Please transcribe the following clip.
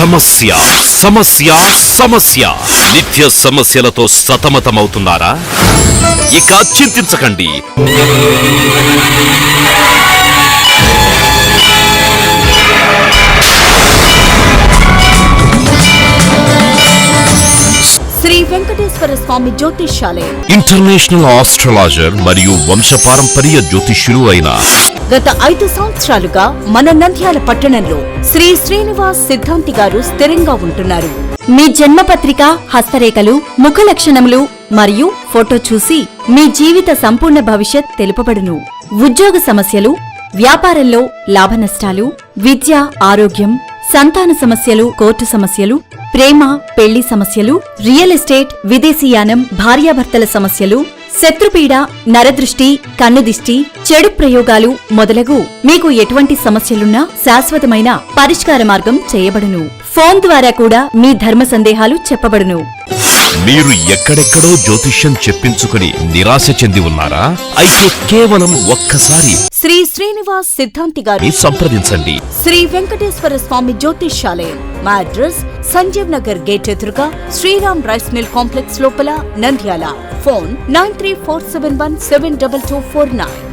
సమస్య సమస్య సమస్య నిత్య సమస్యలతో సతమతమవుతున్నారా? ఇక చింతించకండి. శ్రీ వెంకటేశ్వర స్వామి జ్యోతిష్యాలయం ఇంటర్నేషనల్ ఆస్ట్రాలజర్ మరియు వంశపారంపర్య జ్యోతిష్యులు అయిన గత 5 సంవత్సరాలుగా మన నంద్యాల పట్టణంలో శ్రీ శ్రీనివాస్ సిద్ధాంతి గారు స్థిరంగా ఉంటున్నారు. మీ జన్మపత్రిక, హస్తరేఖలు, ముఖ లక్షణములు మరియు ఫోటో చూసి మీ జీవిత సంపూర్ణ భవిష్యత్ తెలుపబడును. ఉద్యోగ సమస్యలు, వ్యాపారంలో లాభనష్టాలు, విద్య, ఆరోగ్యం, సంతాన సమస్యలు, కోర్టు సమస్యలు, ప్రేమ, పెళ్లి సమస్యలు, రియల్ ఎస్టేట్, విదేశీయానం, భార్యాభర్తల సమస్యలు, శత్రుపీడ, నరదృష్టి, కన్నుదిష్టి, చెడు ప్రయోగాలు మొదలగు మీకు ఎటువంటి సమస్యలున్నా శాశ్వతమైన పరిష్కార మార్గం చేయబడును. ఫోన్ ద్వారా కూడా మీ ధర్మ సందేహాలు చెప్పబడును. మీరు ఎక్కడెక్కడో జ్యోతిష్యం చెప్పించుకుని నిరాశ చెంది ఉన్నారా? అయితే కేవలం ఒక్కసారి శ్రీ శ్రీనివాస్ సిద్ధాంతి గారు సంప్రదించండి. శ్రీ వెంకటేశ్వర స్వామి జ్యోతిష్యాలయం. మా అడ్రస్ సంజీవ్ నగర్ గేట్ ఎదురుగా శ్రీరామ్ రైస్ మిల్ కాంప్లెక్స్ లోపల, నంద్యాల. ఫోన్ 9347172249.